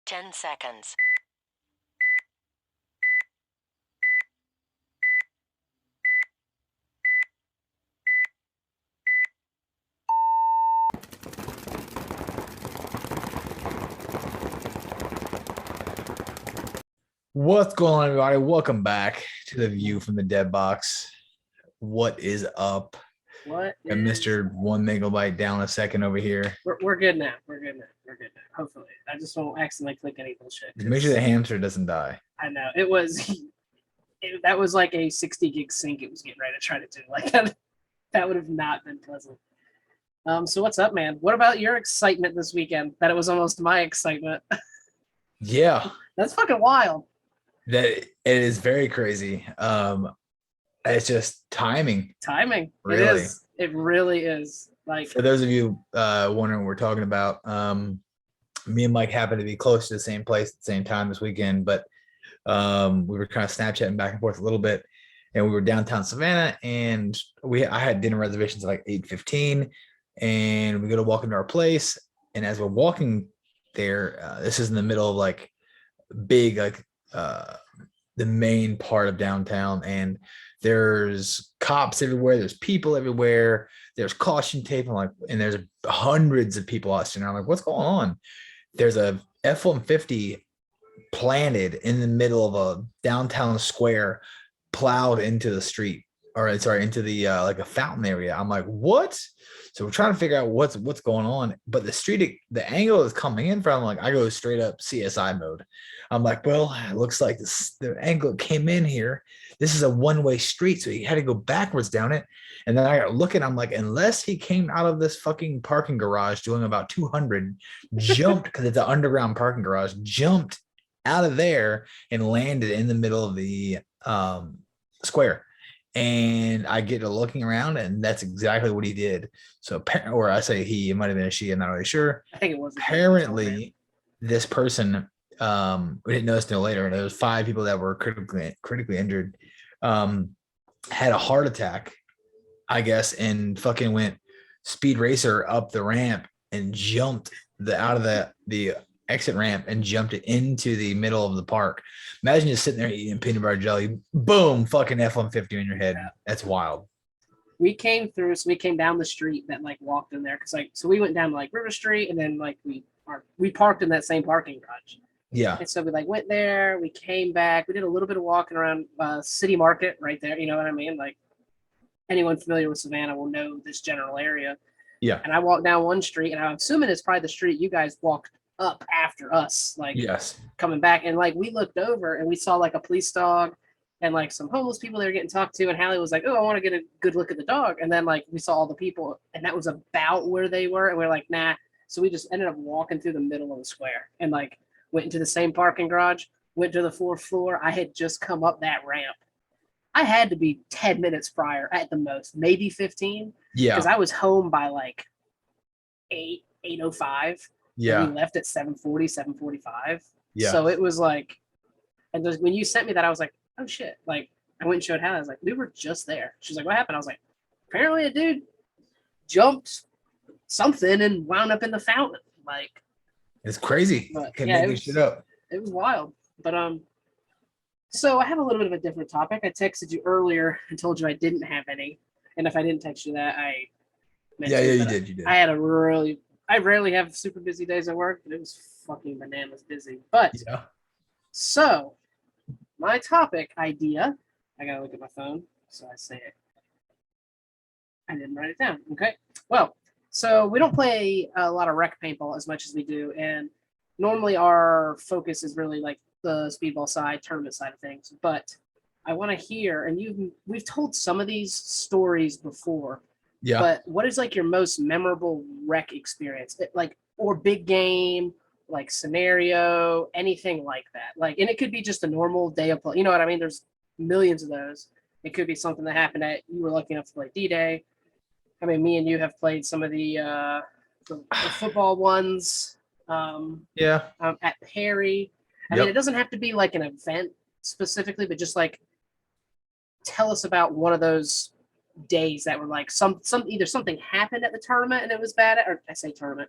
10 seconds. What's going on, everybody? Welcome back to the View from the Dead Box. What is up? What Got is Mr. 1 MB down a second over here. we're good now. We're good now. Hopefully. I just won't accidentally click any bullshit. Just make sure the hamster doesn't die. I know. That was like a 60 gig sync it was getting ready to try to do. Like that would have not been pleasant. So what's up, man? What about your excitement this weekend? That it was almost my excitement. Yeah, That's fucking wild. that it is very crazy. It's just timing. Timing. Really? It is. It really is. Like For those of you wondering what we're talking about, me and Mike happened to be close to the same place at the same time this weekend, but we were kind of Snapchatting back and forth a little bit, and we were downtown Savannah, and I had dinner reservations at like 8:15, and we go to walk into our place, and as we're walking there, this is in the middle of like big the main part of downtown, and there's cops everywhere, there's people everywhere, there's caution tape, and there's hundreds of out there. I'm like, what's going on? There's a F-150 planted in the middle of a downtown square, plowed into the street, or sorry, into the like a fountain area. I'm like, what? So we're trying to figure out what's going on, but the angle is coming in from, like, I go straight up CSI mode. I'm like, well, it looks like the angle came in here. This is a one-way street, so he had to go backwards down it. And then I got looking, I'm like, unless he came out of this fucking parking garage doing about 200, jumped, because it's an underground parking garage, jumped out of there and landed in the middle of the square. And I get to looking around, and that's exactly what he did. So, or I say he, it might have been a she, I'm not really sure. I think it was Apparently, this person, we didn't notice until later, and there was 5 people that were critically injured, had a heart attack, I guess, and fucking went speed racer up the ramp and jumped out of the exit ramp and jumped it into the middle of the park. Imagine just sitting there eating peanut butter jelly, boom, fucking F-150 in your head. Yeah. That's wild. We came down the street that like walked in there, because so we went down like River Street, and then like we parked in that same parking garage. Yeah. And so we like went there, we came back, we did a little bit of walking around City Market right there. You know what I mean? Like, anyone familiar with Savannah will know this general area. Yeah. And I walked down one street, and I'm assuming it's probably the street you guys walked up after us, like, yes, coming back. And like we looked over and we saw like a police dog and like some homeless people they were getting talked to, and Hallie was like, oh, I want to get a good look at the dog. And then like we saw all the people, and that was about where they were, and we are like, nah. So we just ended up walking through the middle of the square and like went into the same parking garage, went to the 4th floor. I had just come up that ramp. I had to be 10 minutes prior at the most, maybe 15. Yeah, because I was home by like 8:05. Yeah. We left at 7:40, 7:45. Yeah. So it was like, and when you sent me that, I was like, oh shit. Like, I went and showed Hallie. I was like, we were just there. She's like, what happened? I was like, apparently a dude jumped something and wound up in the fountain. Like, it's crazy. But, Can't make this shit up. It was wild. But so I have a little bit of a different topic. I texted you earlier and told you I didn't have any. And if I didn't text you that, I you did. You did. I rarely have super busy days at work, but it was fucking bananas busy. But yeah. So my topic idea, I gotta look at my phone, so I say it. I didn't write it down. Okay. Well, so we don't play a lot of rec paintball as much as we do, and normally our focus is really like the speedball side, tournament side of things. But I want to hear, and we've told some of these stories before. Yeah. But what is like your most memorable rec experience? Like, or big game, like scenario, anything like that. Like, and it could be just a normal day of play. You know what I mean? There's millions of those. It could be something that happened at, you were lucky enough to play D-Day. I mean, me and you have played some of the football ones. At Perry. I mean, it doesn't have to be like an event specifically, but just like tell us about one of those days that were like either something happened at the tournament and it was bad, or I say tournament,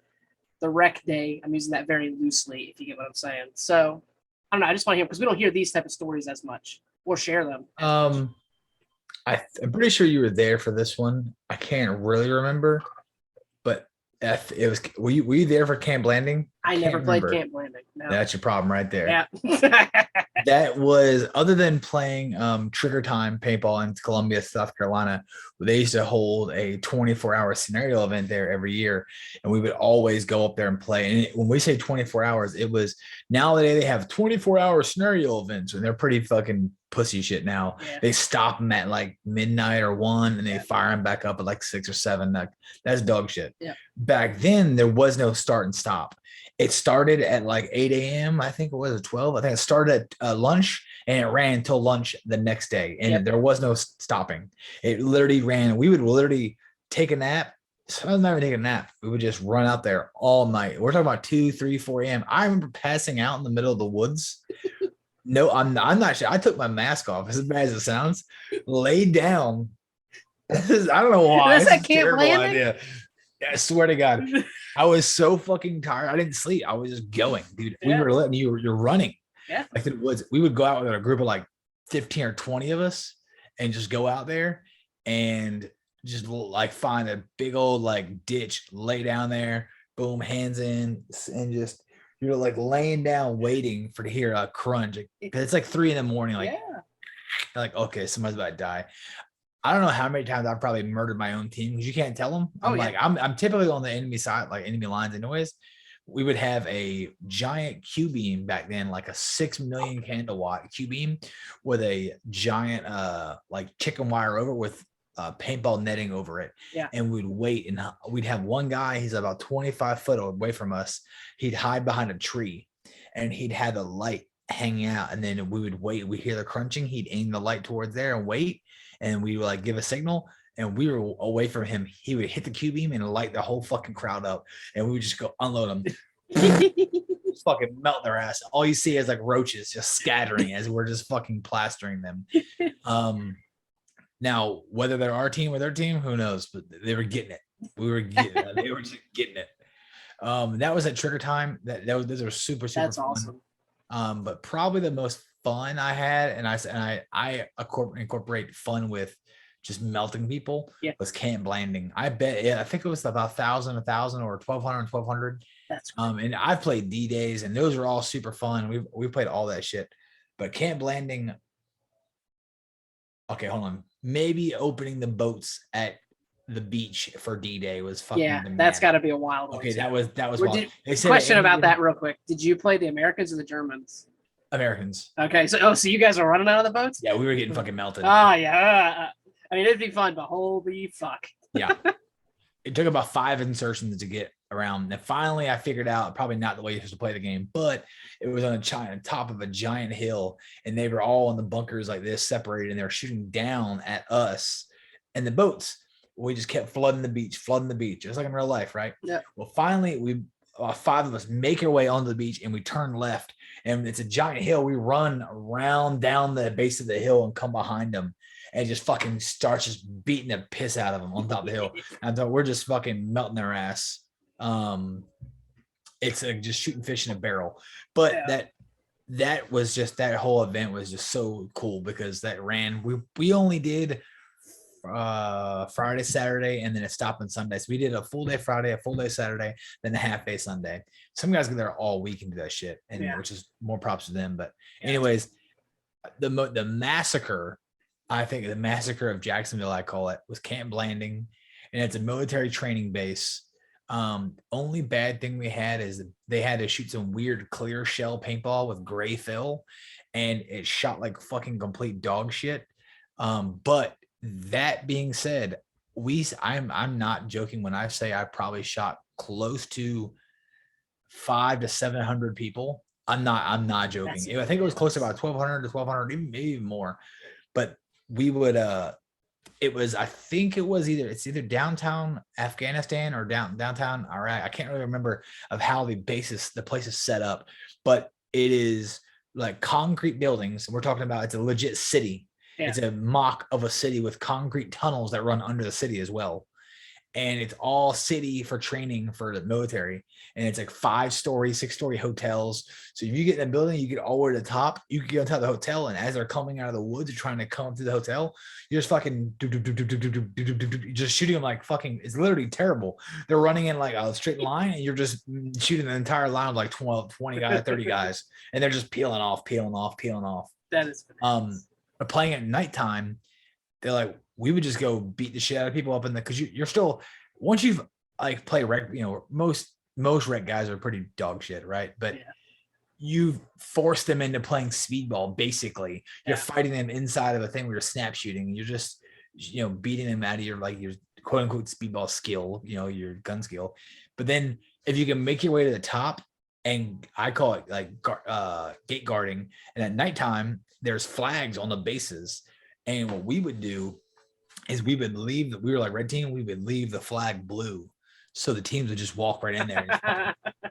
the rec day. I'm using that very loosely, if you get what I'm saying. So I don't know. I just want to hear because we don't hear these type of stories as much or share them. I'm pretty sure you were there for this one. I can't really remember, but it was. Were you there for Camp Landing? I never played Camp Landing. No. That's your problem right there. Yeah. That was, other than playing Trigger Time Paintball in Columbia, South Carolina, they used to hold a 24-hour scenario event there every year, and we would always go up there and play. And when we say 24 hours, it was, nowadays they have 24-hour scenario events, and they're pretty fucking pussy shit now. Yeah. They stop them at like midnight or 1, and they fire them back up at like 6 or 7. That's dog shit. Yeah. Back then, there was no start and stop. It started at like 8 a.m. I think it was 12. I think it started at lunch, and it ran until lunch the next day. And there was no stopping. It literally ran. We would literally take a nap. Sometimes not even take a nap. We would just run out there all night. We're talking about 2, 3, 4 a.m. I remember passing out in the middle of the woods. No, I'm not sure. I took my mask off, as bad as it sounds, laid down. I don't know why. That's a Camp Landing idea. I swear to God, I was so fucking tired. I didn't sleep. I was just going, dude. We were letting you're running. Yeah. Like in the woods. We would go out with a group of like 15 or 20 of us and just go out there and just like find a big old like ditch, lay down there, boom, hands in, and just you're like laying down waiting for to hear a crunch. It's like 3 a.m. Like, okay, somebody's about to die. I don't know how many times I've probably murdered my own team because you can't tell them. I'm typically on the enemy side, like enemy lines anyways. We would have a giant Q-beam back then, like a 6 million candle watt Q-beam with a giant like chicken wire over with paintball netting over it. Yeah. And we'd wait, and we'd have one guy, he's about 25 foot away from us. He'd hide behind a tree, and he'd have the light hanging out, and then we would wait. We'd hear the crunching. He'd aim the light towards there and wait. And we would like give a signal, and we were away from him. He would hit the Q-beam and light the whole fucking crowd up, and we would just go unload them. Just fucking melt their ass. All you see is like roaches just scattering as we're just fucking plastering them. Now, whether they're our team or their team, who knows? But they were getting it. We were getting it. They were just getting it. That was at Trigger Time. Those are super That's fun. Awesome. But probably the most fun I had, and I incorporate fun with just melting people, was Camp Landing. I bet, I think it was about 1,000 or 1,200. That's cool. And I've played D-Days, and those are all super fun. We played all that shit. But Camp Landing, okay, hold on. Maybe opening the boats at the beach for D-Day was fucking that's got to be a wild one. Okay, that was wild. Question about that real quick. Did you play the Americans or the Germans? Americans. Okay, so you guys are running out of the boats? Yeah, we were getting fucking melted. Oh yeah. I mean, it'd be fun, but holy fuck. Yeah. It took about 5 insertions to get around. And finally I figured out probably not the way you're supposed to play the game, but it was on top of a giant hill, and they were all in the bunkers like this, separated, and they were shooting down at us and the boats. We just kept flooding the beach, just like in real life, right? Yeah. Well, finally we 5 of us make our way onto the beach, and we turn left, and it's a giant hill. We run around down the base of the hill and come behind them, and just fucking starts just beating the piss out of them on top of the hill. And so we're just fucking melting their ass. It's like just shooting fish in a barrel. But that was just, that whole event was just so cool because that ran. We only did Friday, Saturday, and then it stopped on Sunday. So we did a full day Friday, a full day Saturday, then a half day Sunday. Some guys go there all week and do that shit, and which is more props to them. But anyways, the massacre, I think the massacre of Jacksonville, I call it, was Camp Landing, and it's a military training base. Only bad thing we had is they had to shoot some weird clear shell paintball with gray fill, and it shot like fucking complete dog shit. But that being said, I'm not joking when I say I probably shot close to 500 to 700 people. I'm not joking. I think it was close to about 1,200 to 1,200, maybe even more. But we would I think it was either downtown Afghanistan or downtown Iraq. I can't really remember of how the place is set up, but it is like concrete buildings. We're talking about, it's a legit city. Yeah. It's a mock of a city with concrete tunnels that run under the city as well. and it's all city for training for the military. And it's like 5-story, 6-story hotels. So if you get in the building, you get all the way to the top, you can get on top of the hotel. And as they're coming out of the woods trying to come to the hotel, you're just fucking just shooting them like fucking, it's literally terrible. They're running in like a straight line and you're just shooting the entire line of like 20 guys, 30 guys. And they're just peeling off. That is bananas. But playing at nighttime, they're like, we would just go beat the shit out of people up in the, because you're still, once you've like play rec, you know, most rec guys are pretty dog shit, right? But you force them into playing speedball. Basically, you're fighting them inside of a thing where you're snap shooting. You're just, you know, beating them out of your like your quote unquote speedball skill, you know, your gun skill. But then if you can make your way to the top, and I call it like gate guarding, and at nighttime there's flags on the bases, and what we would do is we would leave, we were like red team, we would leave the flag blue. So the teams would just walk right in there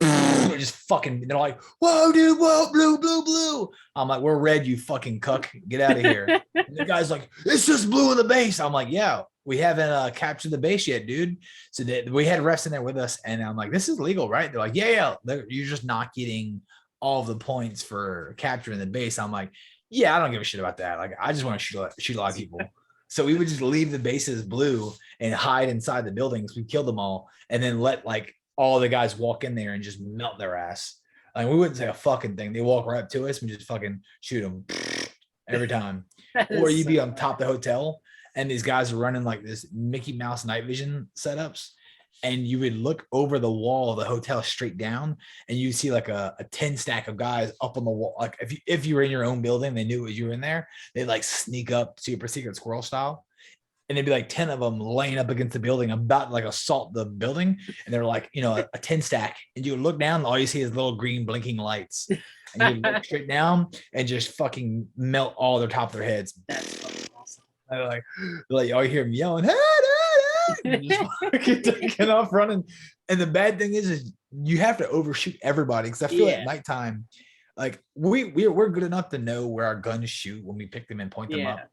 and just fucking, they're like, whoa, dude, whoa, blue. I'm like, we're red, you fucking cuck. Get out of here. And the guy's like, it's just blue in the base. I'm like, yeah, we haven't captured the base yet, dude. So we had refs in there with us. And I'm like, this is legal, right? They're like, yeah. You're just not getting all of the points for capturing the base. I'm like, yeah, I don't give a shit about that. Like, I just want to shoot a lot of people. So we would just leave the bases blue and hide inside the buildings. We killed them all and then let like all the guys walk in there and just melt their ass. Like we wouldn't say a fucking thing. They walk right up to us and just fucking shoot them every time. Or you'd be on top of the hotel and these guys are running like this Mickey Mouse night vision setups. And you would look over the wall of the hotel straight down and you see like a 10 stack of guys up on the wall. Like if you were in your own building, they knew you were in there. They'd like sneak up super secret squirrel style. And there'd be like 10 of them laying up against the building, about like assault the building. And they're like, you know, a 10 stack. And you would look down, all you see is little green blinking lights. And you look straight down and just fucking melt all their top of their heads. That's fucking awesome. They're like, all you hear them yelling, hey, just fucking taking off running. And the bad thing is you have to overshoot everybody, because I feel at nighttime, like we're good enough to know where our guns shoot when we pick them and point them up.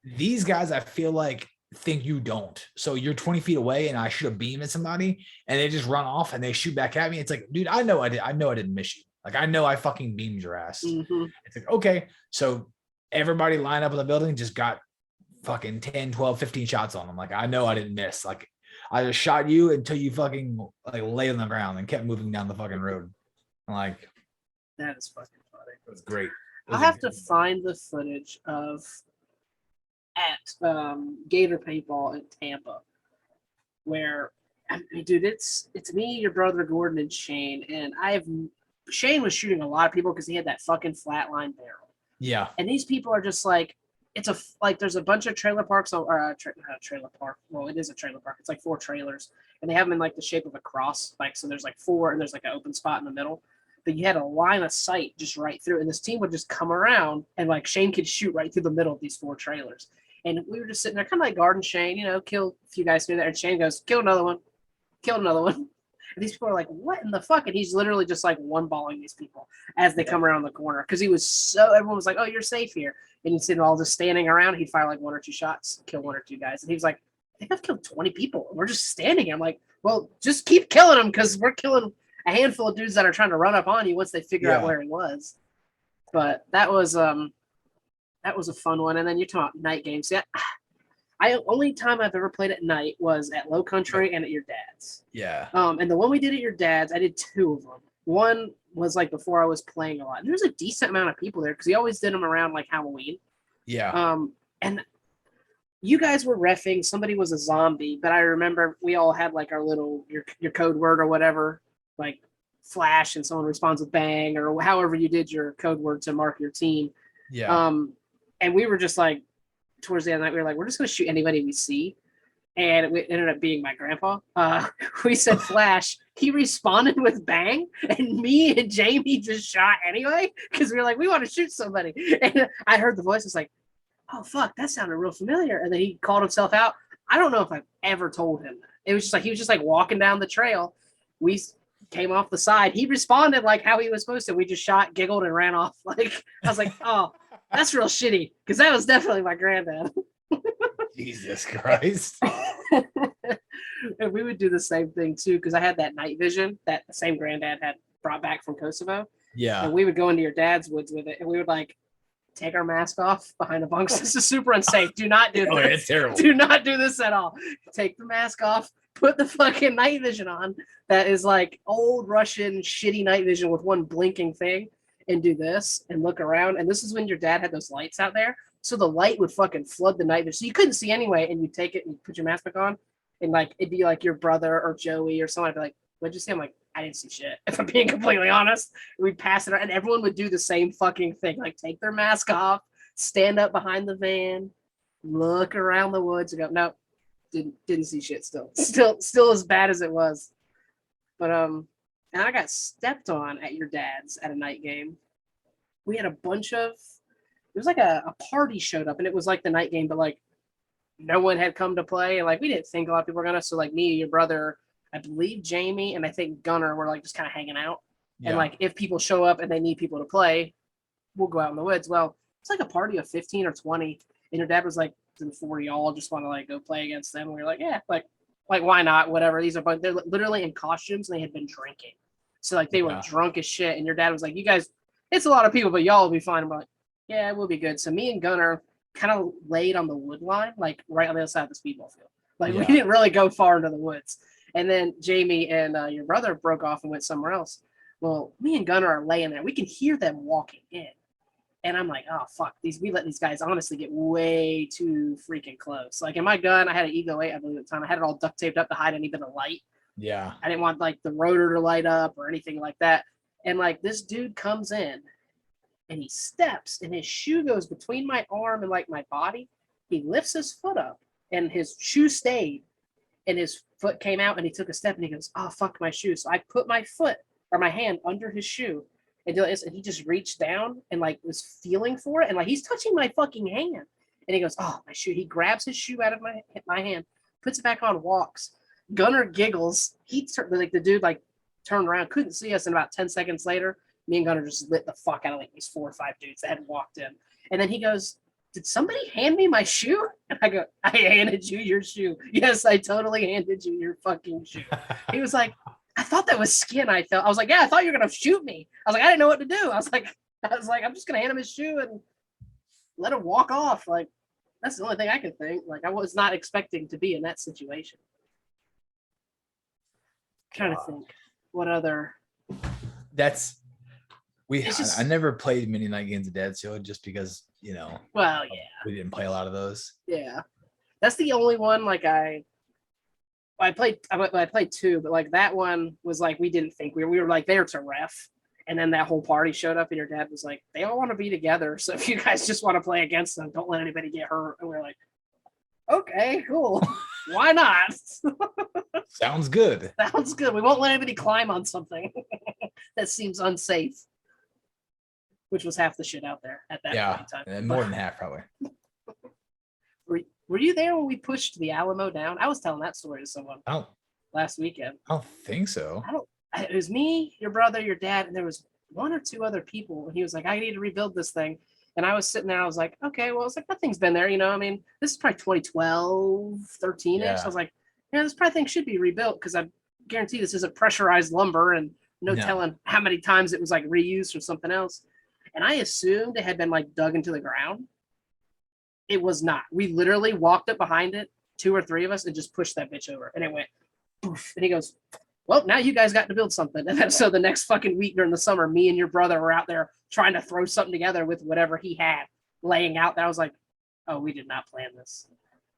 These guys, I feel like, think you don't. So you're 20 feet away and I shoot a beam at somebody and they just run off and they shoot back at me. It's like, dude, I know I didn't miss you. Like, I know I fucking beamed your ass. It's like, okay, so everybody line up in the building, just got fucking 10, 12, 15 shots on them. Like, I know I didn't miss. Like, I just shot you until you fucking like lay on the ground and kept moving down the fucking road. I'm like, that is fucking funny. It was great. I'll have to find the footage of at Gator Paintball in Tampa, where, I mean, dude, it's me, your brother Gordon, and Shane, and Shane was shooting a lot of people because he had that fucking flatline barrel. Yeah. And these people are just like, there's a bunch of trailer parks, or not a trailer park. Well, it is a trailer park. It's like 4 trailers, and they have them in like the shape of a cross. Like, so there's like 4, and there's like an open spot in the middle. But you had a line of sight just right through, and this team would just come around, and like Shane could shoot right through the middle of these 4 trailers. And we were just sitting there, kind of like guarding Shane, you know, kill a few guys through there. And Shane goes, kill another one. And these people are like, what in the fuck? And he's literally just like one-balling these people as they come around the corner. Because everyone was like, oh, you're safe here. And he's sitting all just standing around. He'd fire like 1 or 2 shots, kill 1 or 2 guys. And he was like, I think I've killed 20 people. We're just standing here. I'm like, well, just keep killing them, because we're killing a handful of dudes that are trying to run up on you once they figure out where he was. But that was a fun one. And then you talk night games. Yeah, only time I've ever played at night was at Low Country and at your dad's. Yeah. And the one we did at your dad's, I did 2 of them. One was like before I was playing a lot. And there's a decent amount of people there because he always did them around like Halloween. Yeah. And you guys were reffing. Somebody was a zombie, but I remember we all had like our little your code word or whatever, like flash, and someone responds with bang, or however you did your code word to mark your team. Yeah. And we were just like, towards the end of the night, we were like, we're just going to shoot anybody we see. And it ended up being my grandpa. We said flash. He responded with bang. And me and Jamie just shot anyway. Because we were like, we want to shoot somebody. And I heard the voice. It's like, oh, fuck, that sounded real familiar. And then he called himself out. I don't know if I've ever told him that. It was just like, he was just like walking down the trail. We came off the side. He responded like how he was supposed to. We just shot, giggled, and ran off. Like, I was like, oh, that's real shitty, because that was definitely my granddad. Jesus Christ. And we would do the same thing too, because I had that night vision that the same granddad had brought back from Kosovo. Yeah. And we would go into your dad's woods with it, and we would like take our mask off behind the bunks. This is super unsafe. Do not do this. Oh, it's terrible. Do not do this at all. Take the mask off, put the fucking night vision on that is like old Russian shitty night vision with one blinking thing, and do this and look around. And this is when your dad had those lights out there. So the light would fucking flood the night vision. So you couldn't see anyway, and you take it and you put your mask back on, and like it'd be like your brother or Joey or someone. I'd be like, what'd you see? I'm like, I didn't see shit, if I'm being completely honest. We'd pass it around, and everyone would do the same fucking thing, like take their mask off, stand up behind the van, look around the woods, and go, nope, didn't see shit still as bad as it was. But and I got stepped on at your dad's at a night game. We had a bunch of, it was like a party showed up, and it was like the night game, but like no one had come to play, and like we didn't think a lot of people were gonna, so like me, your brother, I believe Jamie, and I think Gunnar were like just kind of hanging out. Yeah. And like if people show up and they need people to play, we'll go out in the woods. Well, it's like a party of 15 or 20, and your dad was like, the 40 y'all just want to like go play against them. And we were like, yeah, like why not? Whatever. These are, they're literally in costumes, and they had been drinking, so like they were drunk as shit. And your dad was like, you guys, it's a lot of people, but y'all will be fine. I'm like, yeah, we'll be good. So me and Gunnar kind of laid on the wood line, like right on the other side of the speedball field. Like we didn't really go far into the woods. And then Jamie and your brother broke off and went somewhere else. Well, me and Gunnar are laying there. We can hear them walking in. And I'm like, oh, fuck. We let these guys honestly get way too freaking close. Like in my gun, I had an Ego 8, I believe at the time. I had it all duct taped up to hide any bit of light. Yeah. I didn't want like the rotor to light up or anything like that. And like this dude comes in and he steps and his shoe goes between my arm and like my body. He lifts his foot up and his shoe stayed. And his foot came out and he took a step and he goes, oh, fuck my shoe. So I put my foot or my hand under his shoe and he just reached down and like was feeling for it. And like, he's touching my fucking hand. And he goes, oh, my shoe. He grabs his shoe out of my hand, puts it back on, walks. Gunnar giggles. Like the dude like turned around, couldn't see us. And about 10 seconds later, me and Gunnar just lit the fuck out of like these 4 or 5 dudes that had walked in. And then he goes, did somebody hand me my shoe? And I go, I handed you your shoe. Yes, I totally handed you your fucking shoe. He was like, I thought that was skin. I was like, yeah, I thought you were going to shoot me. I was like, I didn't know what to do. I was like, I'm just going to hand him his shoe and let him walk off. Like, that's the only thing I could think. Like, I was not expecting to be in that situation. I'm trying to think what other. I never played many night games of Dead Seal just because, well, yeah, we didn't play a lot of those. Yeah, that's the only one. Like I played 2, but like that one was like we didn't think we were like there to ref, and then that whole party showed up, and your dad was like, they all want to be together, so if you guys just want to play against them, don't let anybody get hurt. And we we're like, okay, cool, why not? Sounds good. Sounds good. We won't let anybody climb on something that seems unsafe. Which was half the shit out there at that point in time. And more than half probably. Were you there when we pushed the Alamo down? I was telling that story to someone last weekend. I don't think so. It was me, your brother, your dad, and there was 1 or 2 other people. And he was like, I need to rebuild this thing. And I was sitting there, I was like, okay, well, it's like nothing's been there, I mean, this is probably 2012, 13-ish. Yeah. I was like, yeah, this probably thing should be rebuilt because I guarantee this isn't pressurized lumber and no telling how many times it was like reused or something else. And I assumed it had been like dug into the ground. It was not. We literally walked up behind it, 2 or 3 of us, and just pushed that bitch over. And it went, poof. And he goes, well, now you guys got to build something. And then so the next fucking week during the summer, me and your brother were out there trying to throw something together with whatever he had laying out there. I was like, oh, we did not plan this.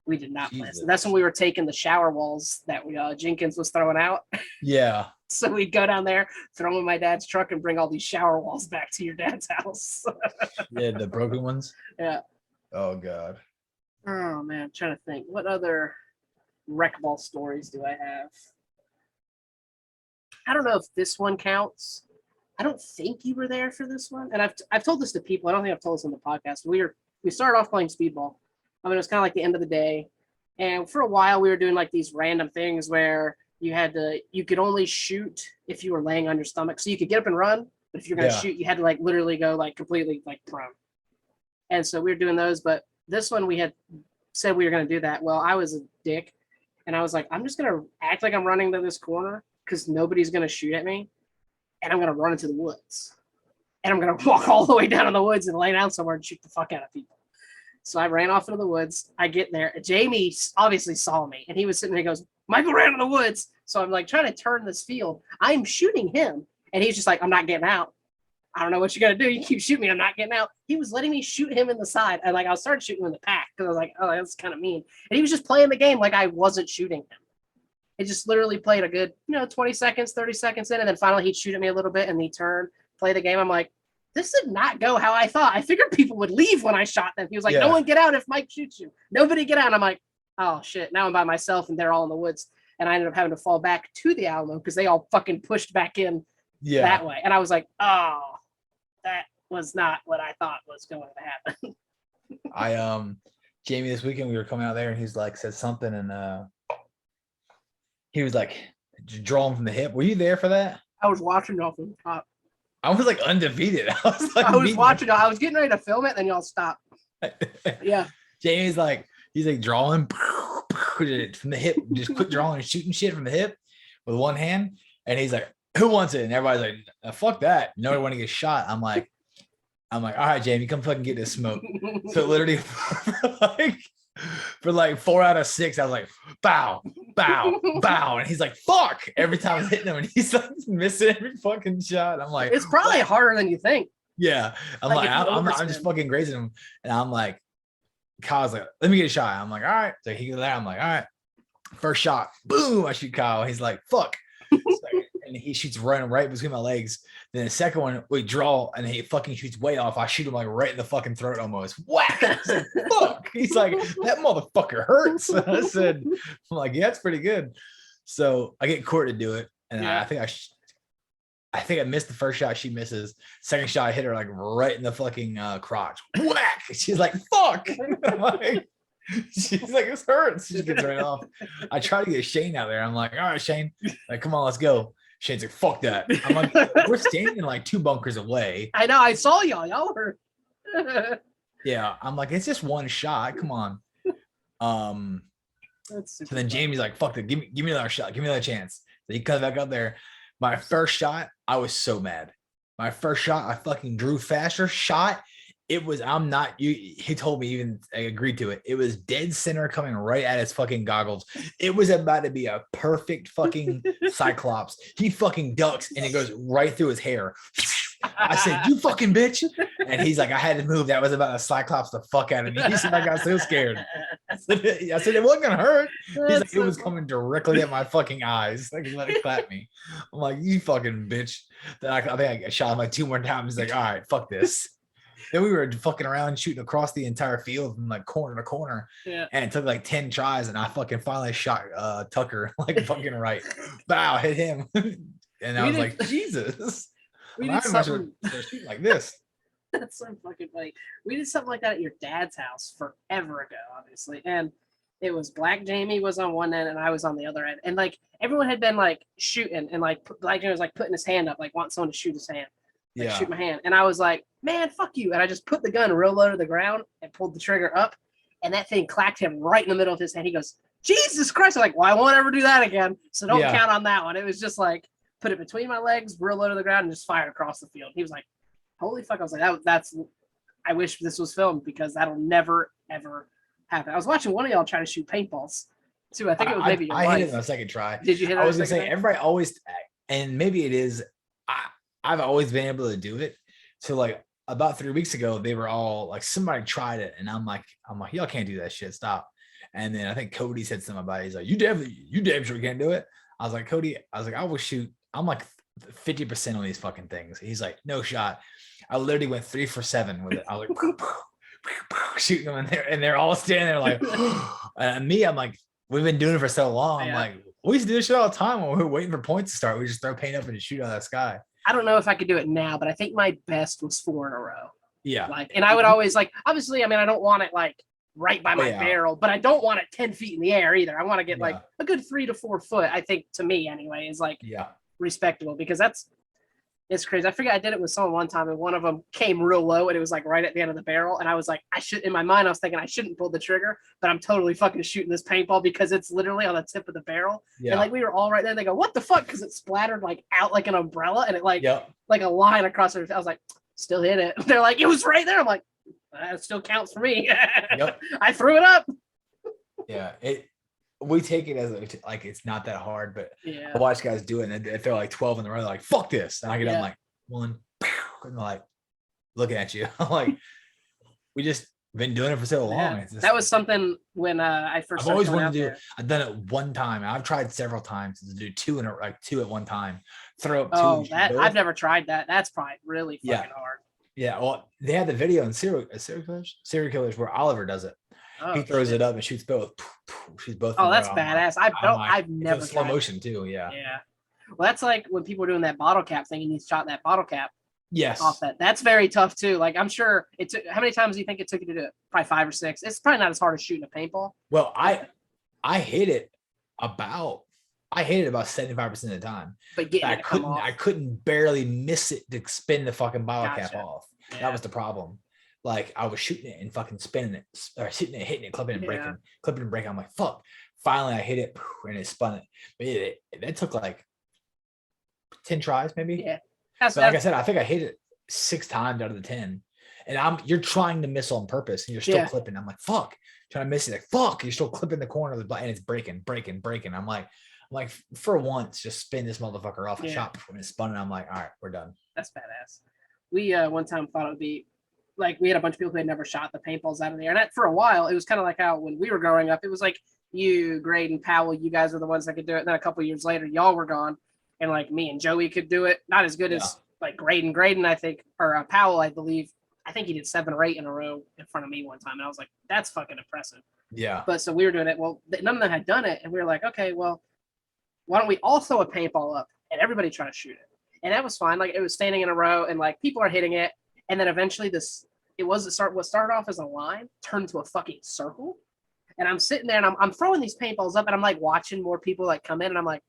We did not plan this. And that's when we were taking the shower walls that Jenkins was throwing out. Yeah. So we'd go down there, throw them in my dad's truck, and bring all these shower walls back to your dad's house. Yeah, the broken ones? Yeah. Oh, God. Oh, man. I'm trying to think. What other wreck ball stories do I have? I don't know if this one counts. I don't think you were there for this one. And I've told this to people. I don't think I've told this on the podcast. We started off playing Speedball. I mean, it was kind of like the end of the day. And for a while, we were doing like these random things where you could only shoot if you were laying on your stomach. So you could get up and run, but if you're going to shoot, you had to like literally go like completely like prone. And so we were doing those, but this one we had said we were going to do that. Well, I was a dick, and I was like, I'm just going to act like I'm running to this corner because nobody's going to shoot at me, and I'm going to run into the woods. And I'm going to walk all the way down in the woods and lay down somewhere and shoot the fuck out of people. So I ran off into the woods. I get there. Jamie obviously saw me, and he was sitting there. He goes, Mykel ran in the woods. So I'm like trying to turn this field. I'm shooting him, and he's just like, I'm not getting out. I don't know what you're going to do. You keep shooting me. I'm not getting out. He was letting me shoot him in the side. And like, I started shooting him in the pack because I was like, oh, that's kind of mean. And he was just playing the game like I wasn't shooting him. It just literally played a good, 20 seconds, 30 seconds in. And then finally he'd shoot at me a little bit and he'd turn, play the game. I'm like, this did not go how I thought. I figured people would leave when I shot them. He was like, no one get out if Mike shoots you. Nobody get out. And I'm like, oh shit. Now I'm by myself and they're all in the woods. And I ended up having to fall back to the Alamo because they all fucking pushed back in that way. And I was like, oh, that was not what I thought was going to happen. Jamie, this weekend we were coming out there and he's like said something and he was like drawing from the hip. Were you there for that? I was watching y'all from the top. I was like undefeated. I was watching y'all. I was getting ready to film it, and then y'all stopped. Yeah. Jamie's like, he's like drawing from the hip, just quit drawing and shooting shit from the hip with one hand. And he's like, who wants it? And everybody's like, fuck that. Nobody want to get shot. I'm like, all right, Jamie, come fucking get this smoke. So literally for like 4 out of 6, I was like, bow, bow, bow. And he's like, fuck, every time I was hitting him and he's like missing every fucking shot. I'm like, it's probably harder than you think. Yeah. I'm just fucking grazing him. And I'm like, Kyle's like, let me get a shot. I'm like, all right. So he goes there. I'm like, all right. First shot, boom, I shoot Kyle. He's like, fuck. And he shoots right between my legs. Then the second one, we draw, and he fucking shoots way off. I shoot him like right in the fucking throat almost. Whack! Like, fuck! He's like, that motherfucker hurts. I said, I'm like, yeah, it's pretty good. So I get Court to do it, and I think I missed the first shot. She misses. Second shot, I hit her like right in the fucking crotch. Whack! She's like, fuck! I'm like, she's like, this hurts. She just gets right off. I try to get Shane out there. I'm like, all right, Shane, like, come on, let's go. Shane's like, fuck that. I'm like, we're standing like 2 bunkers away. I know. I saw y'all. Y'all were. Yeah. I'm like, it's just one shot. Come on. So then Jamie's like, fuck that. Give me another shot. Give me another chance. So he comes back up there. My first shot, I was so mad. My first shot, I fucking drew faster. Shot. It was, he told me, even I agreed to it. It was dead center coming right at his fucking goggles. It was about to be a perfect fucking Cyclops. He fucking ducks and it goes right through his hair. I said, you fucking bitch. And he's like, I had to move. That was about a Cyclops the fuck out of me. He said, I got so scared. I said, it wasn't going to hurt. He's like, it was coming directly at my fucking eyes. Like, let it clap me. I'm like, you fucking bitch. Then I think I shot him like 2 more times. He's like, all right, fuck this. Then we were fucking around shooting across the entire field from like corner to corner. Yeah. And it took like 10 tries. And I fucking finally shot Tucker like fucking right. Bow, hit him. And I was like, Jesus. We did something shooting like this. That's so fucking funny. We did something like that at your dad's house forever ago, obviously. And it was Black Jamie was on one end and I was on the other end. And like everyone had been like shooting and like Black Jamie was like putting his hand up, like want someone to shoot his hand. Like, shoot my hand. And I was like, man, fuck you. And I just put the gun real low to the ground and pulled the trigger up. And that thing clacked him right in the middle of his hand. He goes, Jesus Christ. I'm like, well, I won't ever do that again. So don't count on that one. It was just like, put it between my legs, real low to the ground, and just fired across the field. He was like, holy fuck. I was like, I wish this was filmed because that'll never, ever happen. I was watching one of y'all try to shoot paintballs too. I think it was maybe your wife. I hit it on the second try. Did you hit it? I was going to say, everybody always, and maybe it is, I've always been able to do it. So like about 3 weeks ago, they were all like, somebody tried it. And I'm like, y'all can't do that shit. Stop. And then I think Cody said something about it. He's like, you damn sure can't do it. I was like, Cody, I will shoot. I'm like 50% on these fucking things. He's like, no shot. I literally went 3 for 7 with it. I was like, shooting them in there, and they're all standing there like, and me, I'm like, we've been doing it for so long. I'm like, we used to do this shit all the time when we were waiting for points to start. We just throw paint up and just shoot out of the sky. I don't know if I could do it now, but I think my best was 4 in a row. Yeah. Like, and I would always like, obviously, I mean, I don't want it like right by my barrel, but I don't want it 10 feet in the air either. I want to get like a good 3 to 4 foot, I think, to me anyway, is like respectable, because that's It's crazy. I forget I did it with someone one time, and one of them came real low, and it was like right at the end of the barrel. And I was like, I should. In my mind, I was thinking I shouldn't pull the trigger, but I'm totally fucking shooting this paintball because it's literally on the tip of the barrel. Yeah. And like we were all right there. They go, "What the fuck?" Because it splattered like out like an umbrella, and it like Yep. like a line across it. I was like, still hit it. They're like, it was right there. I'm like, that still counts for me. Yep. I threw it up. Yeah. We take it as like it's not that hard, but Yeah. I watch guys do it, and if they're like 12 in the row, they're like, "Fuck this," and I get up Yeah. like one, and they're like looking at you. I'm like, we just been doing it for so long. Yeah. It's just, That was something when I first. I've always started wanted to coming do. out I've done it one time. I've tried several times to do two at one time. Throw up two. Oh, and shoot that both. I've never tried that. That's probably really Yeah. fucking hard. Yeah, well, they had the video in serial killers where Oliver does it. Oh, He throws shit. it up and shoots both. Shoots both. Oh, in a that's row. I'm like- badass. I've it's never in slow tried it. motion too. Yeah. Yeah. Well, that's like when people were doing that bottle cap thing and you shot that bottle cap Yes. off that. That's very tough too. Like I'm sure it took. How many times do you think it took you to do it? Probably 5 or 6. It's probably not as hard as shooting a paintball. Well, I hit it about 75% of the time. But getting it to come off. I couldn't barely miss it to spin the fucking bottle cap Gotcha. off. Yeah. That was the problem. Like I was shooting it and fucking spinning it, or hitting it, clipping and breaking, clipping and breaking. I'm like, fuck. Finally, I hit it and it spun it. But that took like 10 tries, maybe. Yeah. But like I said, I think I hit it 6 times out of the 10. And you're trying to miss on purpose and you're still clipping. I'm like, fuck, trying to miss it. Like, fuck, you're still clipping the corner of the button and it's breaking. I'm like, for once, just spin this motherfucker off. I shot before and it spun and I'm like, all right, we're done. That's badass. We one time thought it would be like we had a bunch of people who had never shot the paintballs out of the air. And that, for a while, it was kind of like how when we were growing up, it was like you, Graydon, Powell, you guys are the ones that could do it. And then a couple of years later, y'all were gone. And like me and Joey could do it. Not as good as like Graydon. Graydon, I think, or Powell, I believe. I think he did 7 or 8 in a row in front of me one time. And I was like, that's fucking impressive. Yeah. But so we were doing it. Well, none of them had done it. And we were like, okay, well, why don't we all throw a paintball up and everybody try to shoot it? And that was fine. Like it was standing in a row and like people are hitting it. And then eventually what started off as a line turned to a fucking circle. And I'm sitting there and I'm throwing these paintballs up and I'm like watching more people like come in and I'm like,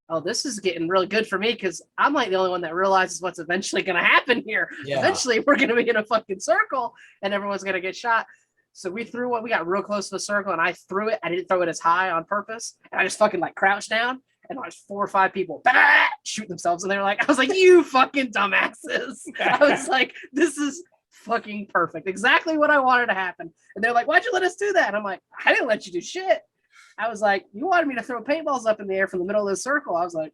oh, this is getting really good for me because I'm like the only one that realizes what's eventually going to happen here. Yeah. Eventually we're going to be in a fucking circle and everyone's going to get shot. So we got real close to the circle and I threw it. I didn't throw it as high on purpose. And I just fucking like crouched down and like 4 or 5 people shoot themselves. And they were like, I was like, you fucking dumbasses. I was like, this is fucking perfect. Exactly what I wanted to happen. And they're like, why'd you let us do that? And I'm like, I didn't let you do shit. I was like, you wanted me to throw paintballs up in the air from the middle of the circle. I was like,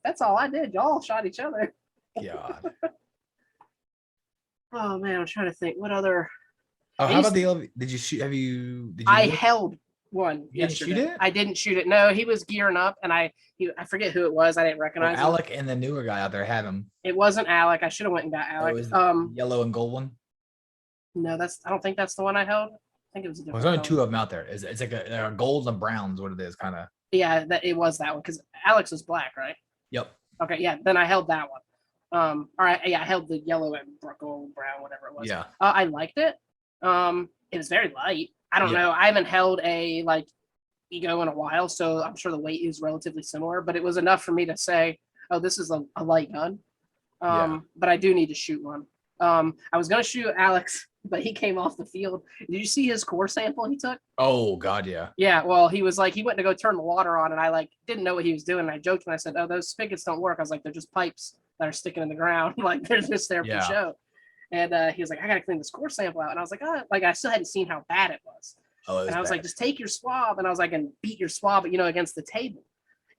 that's all I did. Y'all shot each other. God. Oh man, I'm trying to think. What other? Oh, how about the LV? Did you shoot? Did you? I held one You didn't yesterday. shoot it? I didn't shoot it. No, he was gearing up, and I forget who it was. I didn't recognize him. Alec and the newer guy out there have him. It wasn't Alec. I should have went and got It Alec. was the yellow and gold one. No, I don't think that's the one I held. I think it was a Well, different. there's only color. 2 of them out there. It's like a gold and browns. What it is, kind of. Yeah, it was that one because Alex was black, right? Yep. Okay, yeah. Then I held that one. All right, yeah, I held the yellow and gold, brown, whatever it was. Yeah. I liked it. It was very light. I don't know. I haven't held a like Ego in a while, so I'm sure the weight is relatively similar. But it was enough for me to say, "Oh, this is a light gun." But I do need to shoot one. I was gonna shoot Alex, but he came off the field. Did you see his core sample he took? Oh God, yeah. Yeah, well, he was like, he went to go turn the water on, and I like didn't know what he was doing. And I joked and I said, "Oh, those spigots don't work." I was like, "They're just pipes that are sticking in the ground, like they're just there for show." And he was like, "I gotta clean this core sample out," and I was like, "Oh," like I still hadn't seen how bad it was. And I was like, "Just take your swab," and I was like, "And beat your swab, against the table."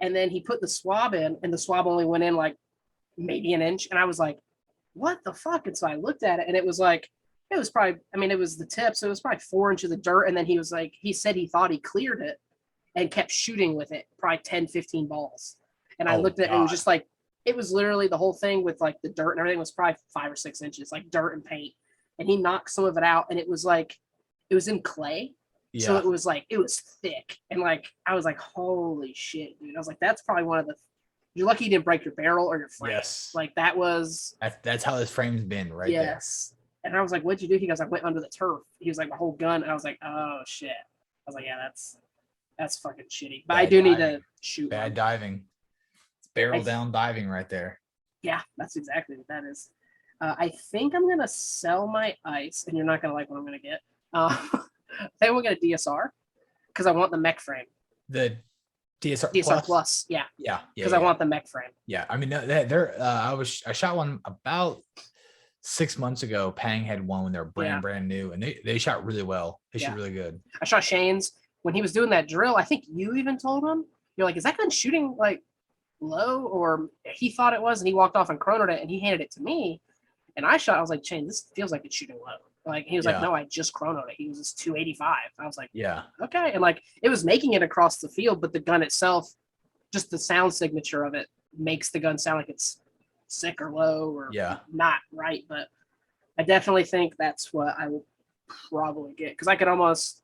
And then he put the swab in, and the swab only went in like maybe an inch, and I was like, "What the fuck?" And so I looked at it, and it was like. It was probably, it was the tip. So it was probably 4 inches of dirt. And then he was like, he said he thought he cleared it and kept shooting with it, probably 10, 15 balls. And I looked at it, and it was just like, it was literally the whole thing with like the dirt and everything was probably 5 or 6 inches, like dirt and paint. And he knocked some of it out, and it was like, it was in clay. Yeah. So it was like, it was thick. And like, I was like, holy shit, dude. I was like, that's probably one of the, you're lucky you didn't break your barrel or your frame. Yes. Like that was. That's how this frame's been right there. Yes. And I was like, what'd you do? He goes, I went under the turf. He was like, my whole gun. And I was like, oh shit. I was like, yeah, that's fucking shitty. But I do need to shoot. Bad diving. It's barrel down diving right there. Yeah, that's exactly what that is. I think I'm gonna sell my ice, and you're not gonna like what I'm gonna get. I think we'll get a DSR because I want the mech frame. The DSR DSR Plus. Plus, yeah, Yeah, because I want the mech frame. Yeah, I mean, they're. I shot one about 6 months ago. Pang had one when they were brand new, and they shot really well. They shot really good. I shot Shane's when he was doing that drill. I think you even told him, you're like, is that gun shooting like low? Or he thought it was, and he walked off and chronoed it, and he handed it to me, and I shot. I was like, Shane, this feels like it's shooting low. Like he was like, no, I just chronoed it. He was just 285. I was like, yeah, okay, and like it was making it across the field, but the gun itself, just the sound signature of it makes the gun sound like it's sick or low or not right. But I definitely think that's what I will probably get because I could almost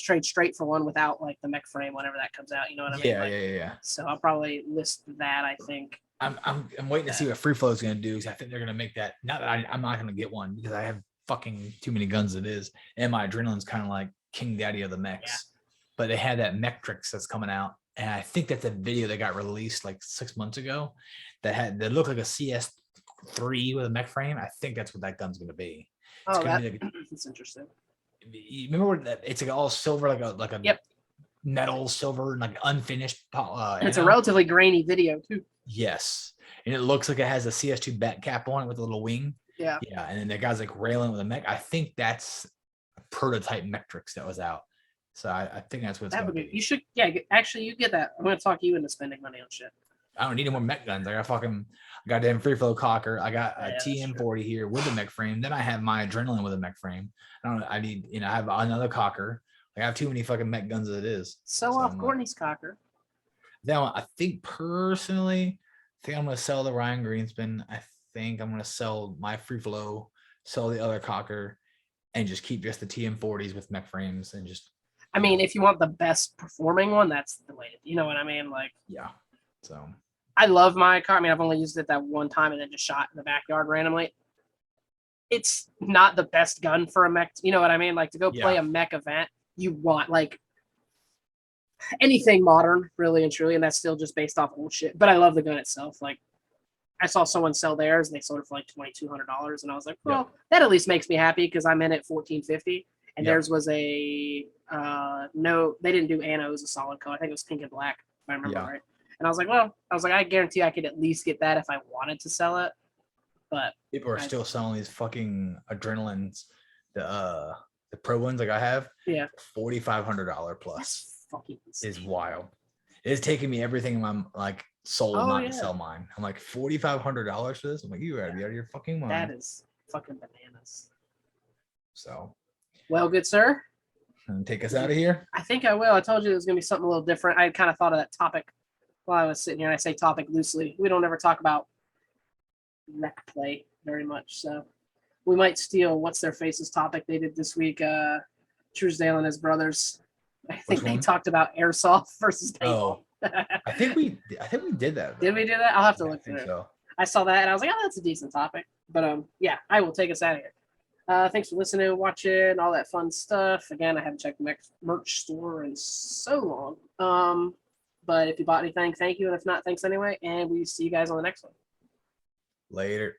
trade straight for one without like the mech frame whenever that comes out. You know what I mean? Yeah. So I'll probably list that. I think I'm waiting to see what Free Flow is going to do because I think they're going to make that. Not that I'm not going to get one because I have fucking too many guns as it is, and my adrenaline's kind of like king daddy of the mechs. Yeah. But they had that Mechtrix that's coming out, and I think that's a video that got released like 6 months ago that looked like a CS3 with a mech frame. I think that's what that gun's going to be. It's that's interesting. You remember that it's like all silver, like a metal silver and like unfinished. And it's a relatively grainy video too. Yes, and it looks like it has a CS2 bat cap on it with a little wing. Yeah, and then the guy's like railing with a mech. I think that's a prototype Mechtrix that was out. So I think that's what it's going to be. You should, actually, you get that. I'm going to talk you into spending money on shit. I don't need any more mech guns. I got fucking goddamn Free Flow cocker. I got a TM40 here with a mech frame. Then I have my adrenaline with a mech frame. I need, I have another cocker. I have too many fucking mech guns as it is. So off Courtney's cocker. Now, I think personally, I'm going to sell the Ryan Greenspin. I think I'm going to sell my Free Flow, sell the other cocker, and just keep just the TM40s with mech frames and just. I mean, if you want the best performing one, that's the way. You know what I mean? Like, yeah. So I love my car. I mean, I've only used it that one time and then just shot in the backyard randomly. It's not the best gun for a mech. You know what I mean? Like to go play a mech event, you want like anything modern, really and truly, and that's still just based off old shit. But I love the gun itself. Like I saw someone sell theirs and they sold it for like $2,200, and I was like, well, that at least makes me happy because I'm in at $1,450, and theirs was a no, they didn't do Anno as a solid color. I think it was pink and black, if I remember right. And I was like, I guarantee I could at least get that if I wanted to sell it. But people are still selling these fucking adrenalines, the pro ones like I have. Yeah, $4,500 plus. That's fucking insane. Is wild. It's taking me everything in my like soul not to sell mine. I'm like $4,500 for this. I'm like, you gotta be out of your fucking mind. That is fucking bananas. So, well, good sir. And take us out of here. I think I will. I told you it was gonna be something a little different. I kind of thought of that topic while I was sitting here. And I say topic loosely. We don't ever talk about rec play very much, so we might steal what's their face's topic they did this week. Truesdale and his brothers. I think they talked about airsoft versus paintball. I think we did that. Did we do that? I'll have to look through it. So. I saw that and I was like, oh, that's a decent topic. But yeah, I will take us out of here. Thanks for listening, watching, all that fun stuff. Again, I haven't checked the merch store in so long. But if you bought anything, thank you. And if not, thanks anyway. And we see you guys on the next one. Later.